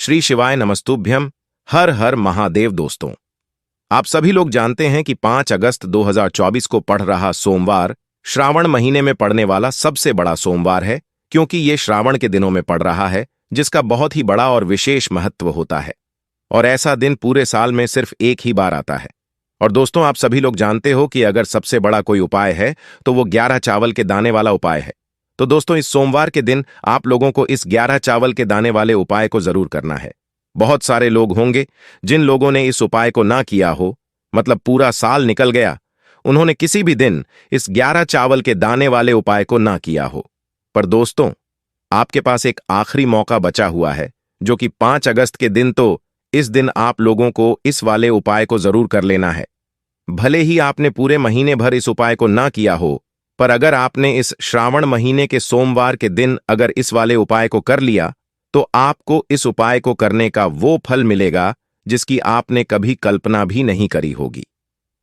श्री शिवाय नमस्तुभ्यम। हर हर महादेव। दोस्तों, आप सभी लोग जानते हैं कि 5 अगस्त 2024 को पड़ रहा सोमवार श्रावण महीने में पड़ने वाला सबसे बड़ा सोमवार है, क्योंकि ये श्रावण के दिनों में पड़ रहा है, जिसका बहुत ही बड़ा और विशेष महत्व होता है। और ऐसा दिन पूरे साल में सिर्फ एक ही बार आता है। और दोस्तों, आप सभी लोग जानते हो कि अगर सबसे बड़ा कोई उपाय है तो वो 11 चावल के दाने वाला उपाय है। तो दोस्तों, इस सोमवार के दिन आप लोगों को इस 11 चावल के दाने वाले उपाय को जरूर करना है। बहुत सारे लोग होंगे जिन लोगों ने इस उपाय को ना किया हो, मतलब पूरा साल निकल गया, उन्होंने किसी भी दिन इस 11 चावल के दाने वाले उपाय को ना किया हो। पर दोस्तों, आपके पास एक आखिरी मौका बचा हुआ है, जो कि 5 अगस्त के दिन। तो इस दिन आप लोगों को इस वाले उपाय को जरूर कर लेना है। भले ही आपने पूरे महीने भर इस उपाय को ना किया हो, पर अगर आपने इस श्रावण महीने के सोमवार के दिन अगर इस वाले उपाय को कर लिया, तो आपको इस उपाय को करने का वो फल मिलेगा जिसकी आपने कभी कल्पना भी नहीं करी होगी।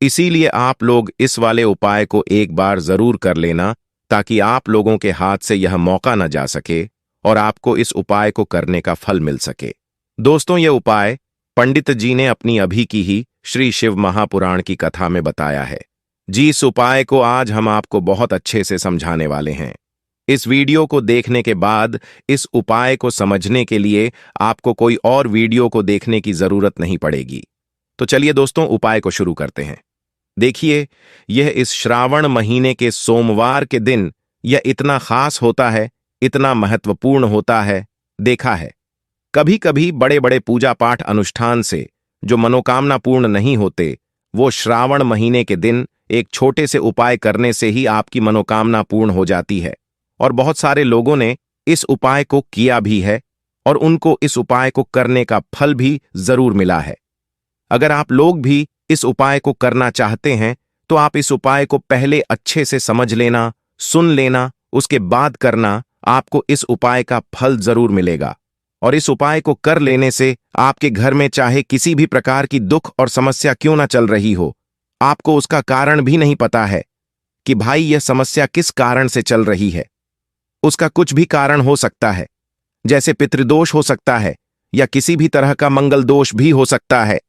इसीलिए आप लोग इस वाले उपाय को एक बार जरूर कर लेना, ताकि आप लोगों के हाथ से यह मौका न जा सके और आपको इस उपाय को करने का फल मिल सके। दोस्तों, यह उपाय पंडित जी ने अपनी अभी की ही श्री शिव महापुराण की कथा में बताया है। जी, इस उपाय को आज हम आपको बहुत अच्छे से समझाने वाले हैं। इस वीडियो को देखने के बाद इस उपाय को समझने के लिए आपको कोई और वीडियो को देखने की जरूरत नहीं पड़ेगी। तो चलिए दोस्तों, उपाय को शुरू करते हैं। देखिए, यह इस श्रावण महीने के सोमवार के दिन यह इतना खास होता है, इतना महत्वपूर्ण होता है। देखा है, कभी कभी बड़े बड़े पूजा पाठ अनुष्ठान से जो मनोकामना पूर्ण नहीं होते, वो श्रावण महीने के दिन एक छोटे से उपाय करने से ही आपकी मनोकामना पूर्ण हो जाती है। और बहुत सारे लोगों ने इस उपाय को किया भी है और उनको इस उपाय को करने का फल भी जरूर मिला है। अगर आप लोग भी इस उपाय को करना चाहते हैं, तो आप इस उपाय को पहले अच्छे से समझ लेना, सुन लेना, उसके बाद करना। आपको इस उपाय का फल जरूर मिलेगा। और इस उपाय को कर लेने से आपके घर में चाहे किसी भी प्रकार की दुख और समस्या क्यों ना चल रही हो, आपको उसका कारण भी नहीं पता है कि भाई यह समस्या किस कारण से चल रही है। उसका कुछ भी कारण हो सकता है, जैसे पितृदोष हो सकता है या किसी भी तरह का मंगल दोष भी हो सकता है।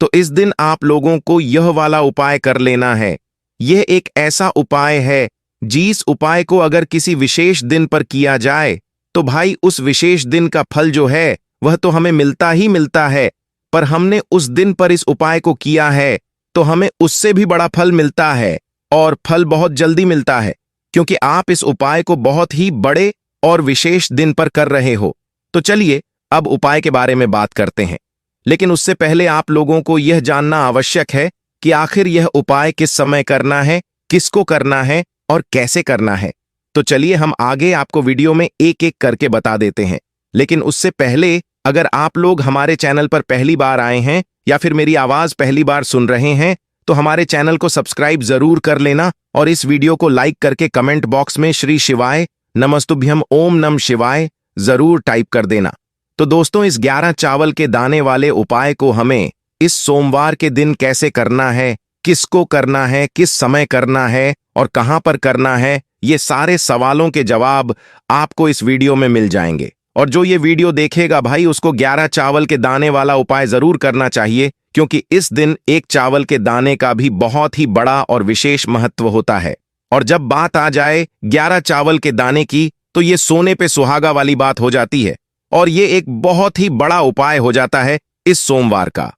तो इस दिन आप लोगों को यह वाला उपाय कर लेना है। यह एक ऐसा उपाय है, जिस उपाय को अगर किसी विशेष दिन पर किया जाए तो भाई उस विशेष दिन का फल जो है वह तो हमें मिलता ही मिलता है। पर हमने उस दिन पर इस उपाय को किया है तो हमें उससे भी बड़ा फल मिलता है, और फल बहुत जल्दी मिलता है, क्योंकि आप इस उपाय को बहुत ही बड़े और विशेष दिन पर कर रहे हो। तो चलिए अब उपाय के बारे में बात करते हैं। लेकिन उससे पहले आप लोगों को यह जानना आवश्यक है कि आखिर यह उपाय किस समय करना है, किसको करना है और कैसे करना है। तो चलिए हम आगे आपको वीडियो में एक एक करके बता देते हैं। लेकिन उससे पहले, अगर आप लोग हमारे चैनल पर पहली बार आए हैं या फिर मेरी आवाज पहली बार सुन रहे हैं, तो हमारे चैनल को सब्सक्राइब जरूर कर लेना और इस वीडियो को लाइक करके कमेंट बॉक्स में श्री शिवाय नमस्तुभ्यम ओम नम शिवाय जरूर टाइप कर देना। तो दोस्तों, इस 11 चावल के दाने वाले उपाय को हमें इस सोमवार के दिन कैसे करना है, किसको करना है, किस समय करना है और कहां पर करना है, ये सारे सवालों के जवाब आपको इस वीडियो में मिल जाएंगे। और जो ये वीडियो देखेगा भाई, उसको 11 चावल के दाने वाला उपाय जरूर करना चाहिए, क्योंकि इस दिन एक चावल के दाने का भी बहुत ही बड़ा और विशेष महत्व होता है। और जब बात आ जाए 11 चावल के दाने की, तो ये सोने पे सुहागा वाली बात हो जाती है और ये एक बहुत ही बड़ा उपाय हो जाता है इस सोमवार का।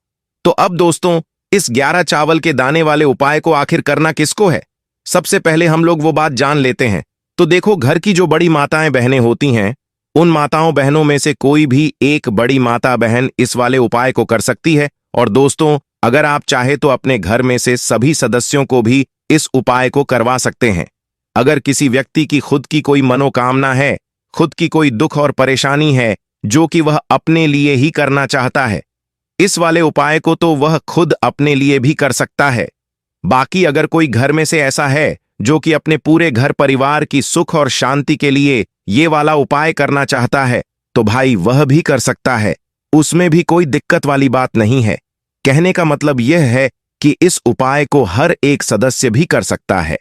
तो अब दोस्तों, इस 11 चावल के दाने वाले उपाय को आखिर करना किसको है, सबसे पहले हम लोग वो बात जान लेते हैं। तो देखो, घर की जो बड़ी माताएं बहनें होती हैं, उन माताओं बहनों में से कोई भी एक बड़ी माता बहन इस वाले उपाय को कर सकती है। और दोस्तों, अगर आप चाहे तो अपने घर में से सभी सदस्यों को भी इस उपाय को करवा सकते हैं। अगर किसी व्यक्ति की खुद की कोई मनोकामना है, खुद की कोई दुख और परेशानी है जो कि वह अपने लिए ही करना चाहता है, इस वाले उपाय को तो वह खुद अपने लिए भी कर सकता है। बाकी अगर कोई घर में से ऐसा है जो कि अपने पूरे घर परिवार की सुख और शांति के लिए ये वाला उपाय करना चाहता है, तो भाई वह भी कर सकता है। उसमें भी कोई दिक्कत वाली बात नहीं है। कहने का मतलब यह है कि इस उपाय को हर एक सदस्य भी कर सकता है,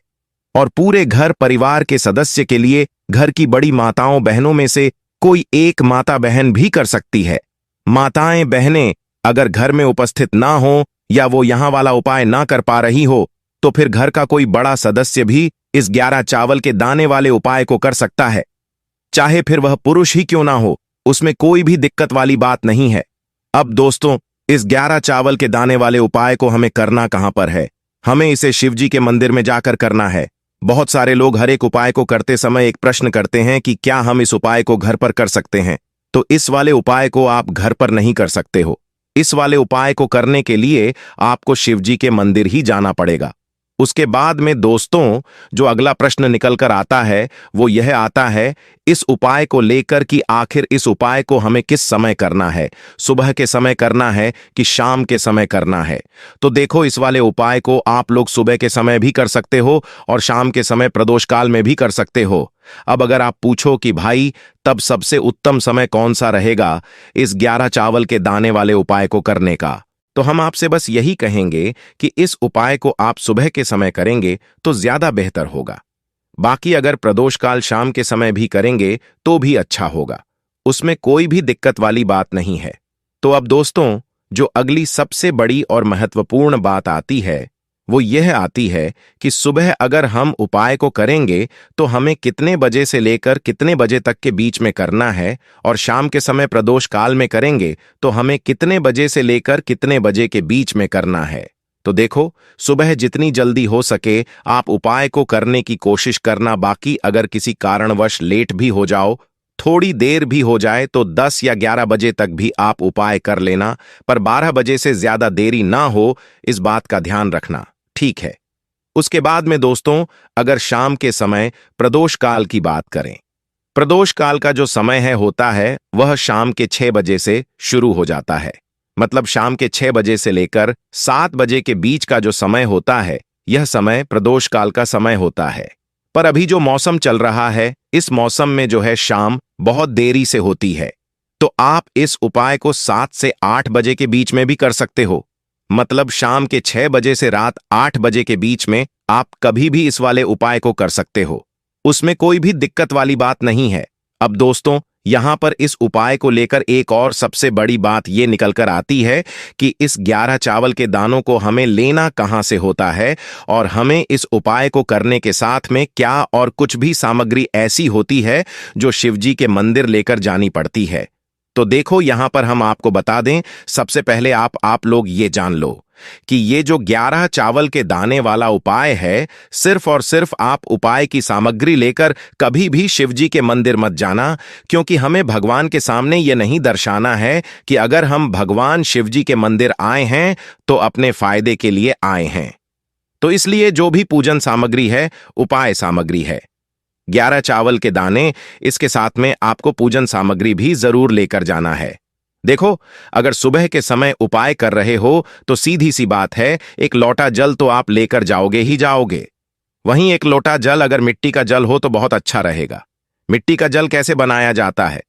और पूरे घर परिवार के सदस्य के लिए घर की बड़ी माताओं बहनों में से कोई एक माता बहन भी कर सकती है। माताएं बहनें अगर घर में उपस्थित ना हो या वो यहाँ वाला उपाय ना कर पा रही हो तो फिर घर का कोई बड़ा सदस्य भी इस 11 चावल के दाने वाले उपाय को कर सकता है। चाहे फिर वह पुरुष ही क्यों ना हो, उसमें कोई भी दिक्कत वाली बात नहीं है। अब दोस्तों, इस 11 चावल के दाने वाले उपाय को हमें करना कहां पर है? हमें इसे शिवजी के मंदिर में जाकर करना है। बहुत सारे लोग हर एक उपाय को करते समय एक प्रश्न करते हैं कि क्या हम इस उपाय को घर पर कर सकते हैं? तो इस वाले उपाय को आप घर पर नहीं कर सकते हो। इस वाले उपाय को करने के लिए आपको शिवजी के मंदिर ही जाना पड़ेगा। उसके बाद में दोस्तों, जो अगला प्रश्न निकल कर आता है वो यह आता है इस उपाय को लेकर कि आखिर इस उपाय को हमें किस समय करना है, सुबह के समय करना है कि शाम के समय करना है? तो देखो, इस वाले उपाय को आप लोग सुबह के समय भी कर सकते हो और शाम के समय प्रदोष काल में भी कर सकते हो। अब अगर आप पूछो कि भाई तब सबसे उत्तम समय कौन सा रहेगा इस 11 चावल के दाने वाले उपाय को करने का, तो हम आपसे बस यही कहेंगे कि इस उपाय को आप सुबह के समय करेंगे तो ज्यादा बेहतर होगा। बाकी अगर प्रदोष काल शाम के समय भी करेंगे तो भी अच्छा होगा, उसमें कोई भी दिक्कत वाली बात नहीं है। तो अब दोस्तों, जो अगली सबसे बड़ी और महत्वपूर्ण बात आती है वो यह आती है कि सुबह अगर हम उपाय को करेंगे तो हमें कितने बजे से लेकर कितने बजे तक के बीच में करना है, और शाम के समय प्रदोष काल में करेंगे तो हमें कितने बजे से लेकर कितने बजे के बीच में करना है। तो देखो, सुबह जितनी जल्दी हो सके आप उपाय को करने की कोशिश करना। बाकी अगर किसी कारणवश लेट भी हो जाओ, थोड़ी देर भी हो जाए, तो 10 या 11 बजे तक भी आप उपाय कर लेना, पर 12 बजे से ज्यादा देरी ना हो, इस बात का ध्यान रखना, ठीक है? उसके बाद में दोस्तों, अगर शाम के समय प्रदोष काल की बात करें, प्रदोष काल का जो समय होता है वह शाम के 6 बजे से शुरू हो जाता है। मतलब शाम के 6 बजे से लेकर 7 बजे के बीच का जो समय होता है, यह समय प्रदोष काल का समय होता है। पर अभी जो मौसम चल रहा है, इस मौसम में जो है शाम बहुत देरी से होती है, तो आप इस उपाय को 7 से 8 बजे के बीच में भी कर सकते हो। मतलब शाम के 6 बजे से रात 8 बजे के बीच में आप कभी भी इस वाले उपाय को कर सकते हो, उसमें कोई भी दिक्कत वाली बात नहीं है। अब दोस्तों, यहां पर इस उपाय को लेकर एक और सबसे बड़ी बात यह निकल कर आती है कि इस 11 चावल के दानों को हमें लेना कहां से होता है, और हमें इस उपाय को करने के साथ में क्या और कुछ भी सामग्री ऐसी होती है जो शिवजी के मंदिर लेकर जानी पड़ती है। तो देखो, यहां पर हम आपको बता दें, सबसे पहले आप लोग ये जान लो कि ये जो 11 चावल के दाने वाला उपाय है, सिर्फ और सिर्फ आप उपाय की सामग्री लेकर कभी भी शिवजी के मंदिर मत जाना, क्योंकि हमें भगवान के सामने ये नहीं दर्शाना है कि अगर हम भगवान शिवजी के मंदिर आए हैं तो अपने फायदे के लिए आए हैं। तो इसलिए जो भी पूजन सामग्री है, उपाय सामग्री है। 11 चावल के दाने, इसके साथ में आपको पूजन सामग्री भी जरूर लेकर जाना है। देखो, अगर सुबह के समय उपाय कर रहे हो तो सीधी सी बात है, एक लोटा जल तो आप लेकर जाओगे ही जाओगे। वहीं एक लोटा जल अगर मिट्टी का जल हो तो बहुत अच्छा रहेगा। मिट्टी का जल कैसे बनाया जाता है,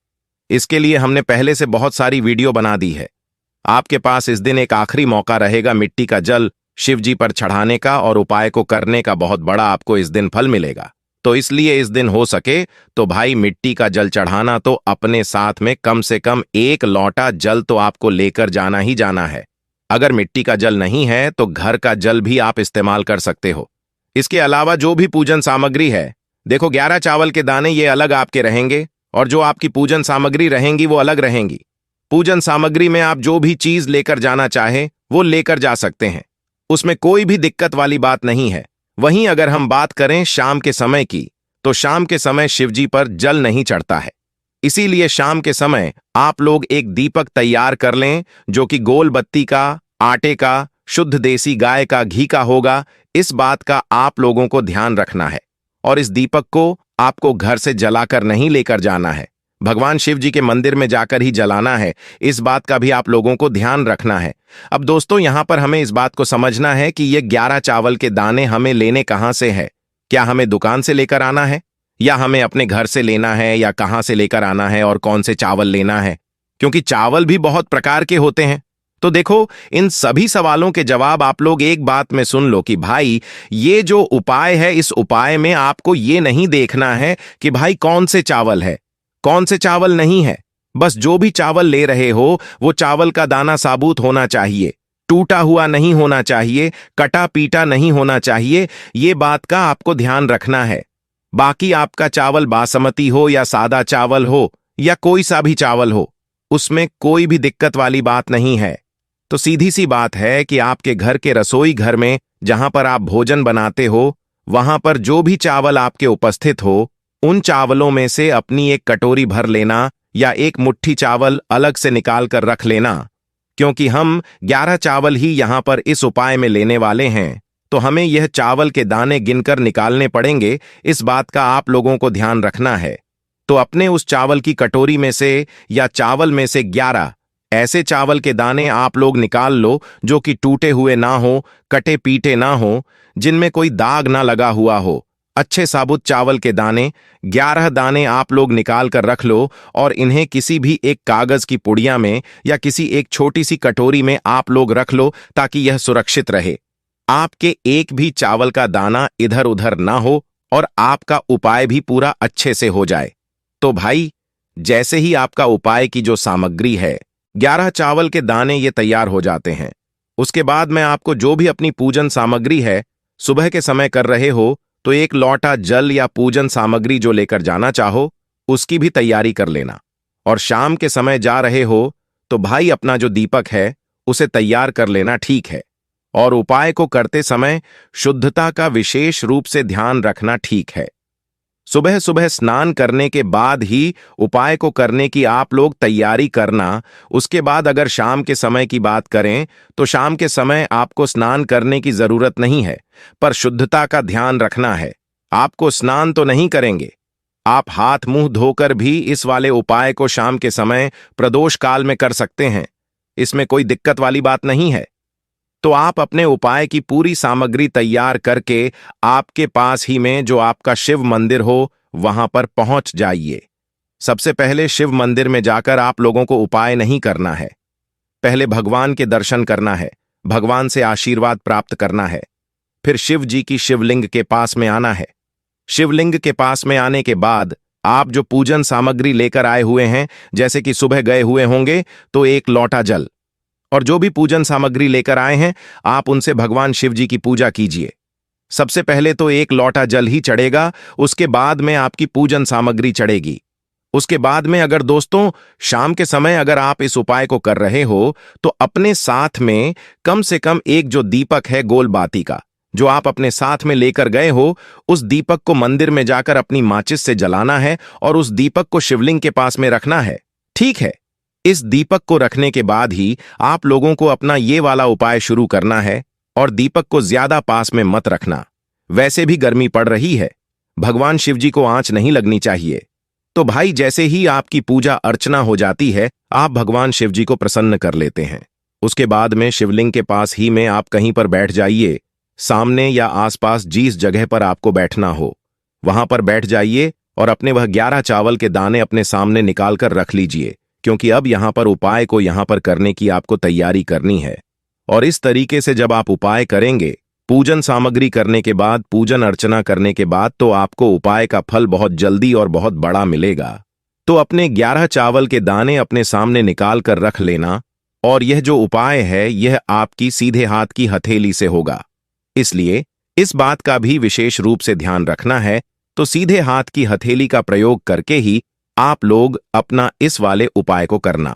इसके लिए हमने पहले से बहुत सारी वीडियो बना दी है। आपके पास इस दिन एक आखिरी मौका रहेगा मिट्टी का जल शिव जी पर चढ़ाने का, और उपाय को करने का बहुत बड़ा आपको इस दिन फल मिलेगा। तो इसलिए इस दिन हो सके तो भाई मिट्टी का जल चढ़ाना तो अपने साथ में कम से कम एक लोटा जल तो आपको लेकर जाना ही जाना है। अगर मिट्टी का जल नहीं है तो घर का जल भी आप इस्तेमाल कर सकते हो। इसके अलावा जो भी पूजन सामग्री है, देखो 11 चावल के दाने ये अलग आपके रहेंगे, और जो आपकी पूजन सामग्री रहेंगी वो अलग रहेंगी। पूजन सामग्री में आप जो भी चीज लेकर जाना चाहें वो लेकर जा सकते हैं, उसमें कोई भी दिक्कत वाली बात नहीं है। वहीं अगर हम बात करें शाम के समय की, तो शाम के समय शिवजी पर जल नहीं चढ़ता है, इसीलिए शाम के समय आप लोग एक दीपक तैयार कर लें जो कि गोल बत्ती का, आटे का, शुद्ध देसी गाय का घी का होगा। इस बात का आप लोगों को ध्यान रखना है, और इस दीपक को आपको घर से जलाकर नहीं लेकर जाना है, भगवान शिव जी के मंदिर में जाकर ही जलाना है। इस बात का भी आप लोगों को ध्यान रखना है। अब दोस्तों, यहां पर हमें इस बात को समझना है कि ये 11 चावल के दाने हमें लेने कहां से है। क्या हमें दुकान से लेकर आना है, या हमें अपने घर से लेना है, या कहां से लेकर आना है, और कौन से चावल लेना है, क्योंकि चावल भी बहुत प्रकार के होते हैं। तो देखो, इन सभी सवालों के जवाब आप लोग एक बात में सुन लो कि भाई ये जो उपाय है, इस उपाय में आपको ये नहीं देखना है कि भाई कौन से चावल है, कौन से चावल नहीं है। बस जो भी चावल ले रहे हो वो चावल का दाना साबुत होना चाहिए, टूटा हुआ नहीं होना चाहिए, कटा पीटा नहीं होना चाहिए। ये बात का आपको ध्यान रखना है। बाकी आपका चावल बासमती हो या सादा चावल हो या कोई सा भी चावल हो, उसमें कोई भी दिक्कत वाली बात नहीं है। तो सीधी सी बात है कि आपके घर के रसोई घर में जहां पर आप भोजन बनाते हो, वहां पर जो भी चावल आपके उपस्थित हो, उन चावलों में से अपनी एक कटोरी भर लेना या एक मुट्ठी चावल अलग से निकाल कर रख लेना। क्योंकि हम 11 चावल ही यहां पर इस उपाय में लेने वाले हैं, तो हमें यह चावल के दाने गिनकर निकालने पड़ेंगे। इस बात का आप लोगों को ध्यान रखना है। तो अपने उस चावल की कटोरी में से या चावल में से 11 ऐसे चावल के दाने आप लोग निकाल लो जो कि टूटे हुए ना हो, कटे पीटे ना हो, जिनमें कोई दाग ना लगा हुआ हो। अच्छे साबुत चावल के दाने 11 दाने आप लोग निकाल कर रख लो और इन्हें किसी भी एक कागज की पुड़िया में या किसी एक छोटी सी कटोरी में आप लोग रख लो ताकि यह सुरक्षित रहे। आपके एक भी चावल का दाना इधर उधर ना हो और आपका उपाय भी पूरा अच्छे से हो जाए। तो भाई, जैसे ही आपका उपाय की जो सामग्री है, 11 चावल के दाने ये तैयार हो जाते हैं, उसके बाद मैं आपको जो भी अपनी पूजन सामग्री है, सुबह के समय कर रहे हो तो एक लौटा जल या पूजन सामग्री जो लेकर जाना चाहो उसकी भी तैयारी कर लेना। और शाम के समय जा रहे हो तो भाई अपना जो दीपक है उसे तैयार कर लेना, ठीक है। और उपाय को करते समय शुद्धता का विशेष रूप से ध्यान रखना, ठीक है। सुबह सुबह स्नान करने के बाद ही उपाय को करने की आप लोग तैयारी करना। उसके बाद अगर शाम के समय की बात करें तो शाम के समय आपको स्नान करने की जरूरत नहीं है, पर शुद्धता का ध्यान रखना है। आपको स्नान तो नहीं करेंगे, आप हाथ मुंह धोकर भी इस वाले उपाय को शाम के समय प्रदोष काल में कर सकते हैं। इसमें कोई दिक्कत वाली बात नहीं है। तो आप अपने उपाय की पूरी सामग्री तैयार करके आपके पास ही में जो आपका शिव मंदिर हो वहां पर पहुंच जाइए। सबसे पहले शिव मंदिर में जाकर आप लोगों को उपाय नहीं करना है, पहले भगवान के दर्शन करना है, भगवान से आशीर्वाद प्राप्त करना है। फिर शिव जी की शिवलिंग के पास में आना है। शिवलिंग के पास में आने के बाद आप जो पूजन सामग्री लेकर आए हुए हैं, जैसे कि सुबह गए हुए होंगे तो एक लोटा जल और जो भी पूजन सामग्री लेकर आए हैं आप उनसे भगवान शिव जी की पूजा कीजिए। सबसे पहले तो एक लोटा जल ही चढ़ेगा, उसके बाद में आपकी पूजन सामग्री चढ़ेगी। उसके बाद में अगर दोस्तों शाम के समय अगर आप इस उपाय को कर रहे हो तो अपने साथ में कम से कम एक जो दीपक है गोल बाती का, जो आप अपने साथ में लेकर गए हो, उस दीपक को मंदिर में जाकर अपनी माचिस से जलाना है और उस दीपक को शिवलिंग के पास में रखना है, ठीक है। इस दीपक को रखने के बाद ही आप लोगों को अपना ये वाला उपाय शुरू करना है और दीपक को ज्यादा पास में मत रखना। वैसे भी गर्मी पड़ रही है, भगवान शिव जी को आंच नहीं लगनी चाहिए। तो भाई जैसे ही आपकी पूजा अर्चना हो जाती है आप भगवान शिव जी को प्रसन्न कर लेते हैं। उसके बाद में शिवलिंग के पास ही में आप कहीं पर बैठ जाइए, सामने या आसपास जिस जगह पर आपको बैठना हो वहां पर बैठ जाइए और अपने वह 11 चावल के दाने अपने सामने निकाल कर रख लीजिए, क्योंकि अब यहां पर उपाय को यहां पर करने की आपको तैयारी करनी है। और इस तरीके से जब आप उपाय करेंगे, पूजन सामग्री करने के बाद, पूजन अर्चना करने के बाद, तो आपको उपाय का फल बहुत जल्दी और बहुत बड़ा मिलेगा। तो अपने 11 चावल के दाने अपने सामने निकाल कर रख लेना और यह जो उपाय है यह आपकी सीधे हाथ की हथेली से होगा, इसलिए इस बात का भी विशेष रूप से ध्यान रखना है। तो सीधे हाथ की हथेली का प्रयोग करके ही आप लोग अपना इस वाले उपाय को करना।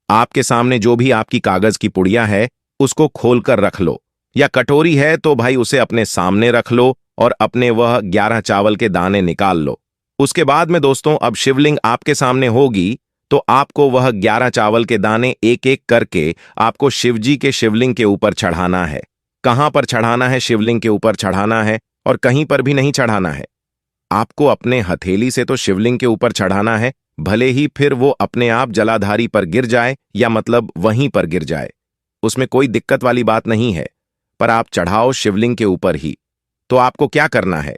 आपके सामने जो भी आपकी कागज की पुड़िया है उसको खोलकर रख लो, या कटोरी है तो भाई उसे अपने सामने रख लो और अपने वह 11 चावल के दाने निकाल लो। उसके बाद में दोस्तों अब शिवलिंग आपके सामने होगी तो आपको वह 11 चावल के दाने एक एक करके आपको शिवजी के शिवलिंग के ऊपर चढ़ाना है। कहां पर चढ़ाना है? शिवलिंग के ऊपर चढ़ाना है और कहीं पर भी नहीं चढ़ाना है। आपको अपने हथेली से तो शिवलिंग के ऊपर चढ़ाना है, भले ही फिर वो अपने आप जलाधारी पर गिर जाए या मतलब वहीं पर गिर जाए, उसमें कोई दिक्कत वाली बात नहीं है, पर आप चढ़ाओ शिवलिंग के ऊपर ही। तो आपको क्या करना है?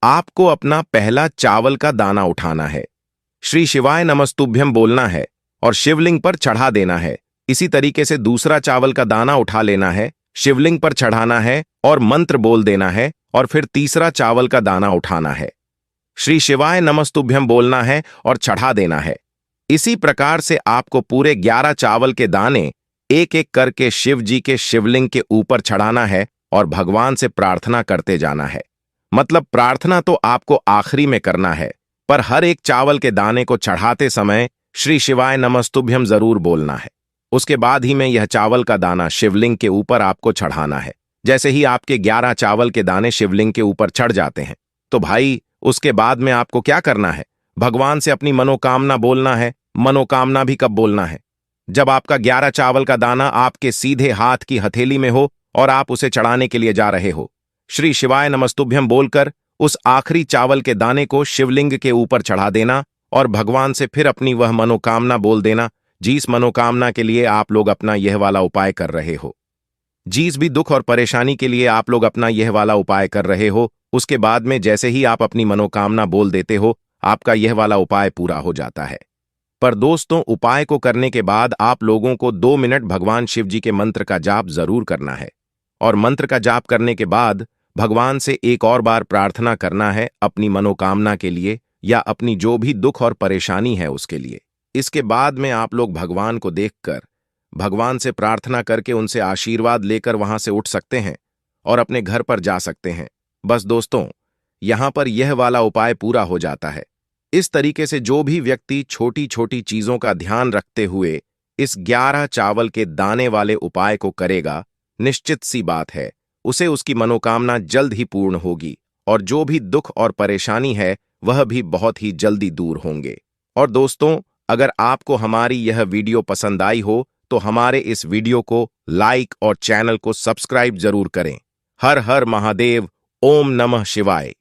आपको अपना पहला चावल का दाना उठाना है, श्री शिवाय नमस्तुभ्यम बोलना है और शिवलिंग पर चढ़ा देना है। इसी तरीके से दूसरा चावल का दाना उठा लेना है, शिवलिंग पर चढ़ाना है और मंत्र बोल देना है, और फिर तीसरा चावल का दाना उठाना है, श्री शिवाय नमस्तुभ्यम बोलना है और चढ़ा देना है। इसी प्रकार से आपको पूरे 11 चावल के दाने एक एक करके शिव जी के शिवलिंग के ऊपर चढ़ाना है और भगवान से प्रार्थना करते जाना है। मतलब प्रार्थना तो आपको आखिरी में करना है, पर हर एक चावल के दाने को चढ़ाते समय श्री शिवाय नमस्तुभ्यम जरूर बोलना है। उसके बाद ही में यह चावल का दाना शिवलिंग के ऊपर आपको चढ़ाना है। जैसे ही आपके 11 चावल के दाने शिवलिंग के ऊपर चढ़ जाते हैं तो भाई उसके बाद में आपको क्या करना है, भगवान से अपनी मनोकामना बोलना है। मनोकामना भी कब बोलना है? जब आपका 11 चावल का दाना आपके सीधे हाथ की हथेली में हो और आप उसे चढ़ाने के लिए जा रहे हो। श्री शिवाय नमस्तुभ्यम बोलकर उस आखिरी चावल के दाने को शिवलिंग के ऊपर चढ़ा देना और भगवान से फिर अपनी वह मनोकामना बोल देना जिस मनोकामना के लिए आप लोग अपना यह वाला उपाय कर रहे हो। जिस भी दुख और परेशानी के लिए आप लोग अपना यह वाला उपाय कर रहे हो, उसके बाद में जैसे ही आप अपनी मनोकामना बोल देते हो, आपका यह वाला उपाय पूरा हो जाता है। पर दोस्तों, उपाय को करने के बाद आप लोगों को 2 मिनट भगवान शिव जी के मंत्र का जाप जरूर करना है और मंत्र का जाप करने के बाद भगवान से एक और बार प्रार्थना करना है अपनी मनोकामना के लिए या अपनी जो भी दुख और परेशानी है उसके लिए। इसके बाद में आप लोग भगवान को देखकर भगवान से प्रार्थना करके उनसे आशीर्वाद लेकर वहां से उठ सकते हैं और अपने घर पर जा सकते हैं। बस दोस्तों, यहां पर यह वाला उपाय पूरा हो जाता है। इस तरीके से जो भी व्यक्ति छोटी छोटी चीजों का ध्यान रखते हुए इस 11 चावल के दाने वाले उपाय को करेगा, निश्चित सी बात है उसे उसकी मनोकामना जल्द ही पूर्ण होगी और जो भी दुख और परेशानी है वह भी बहुत ही जल्दी दूर होंगे। और दोस्तों, अगर आपको हमारी यह वीडियो पसंद आई हो तो हमारे इस वीडियो को लाइक और चैनल को सब्सक्राइब जरूर करें। हर हर महादेव। ओम नमः शिवाय।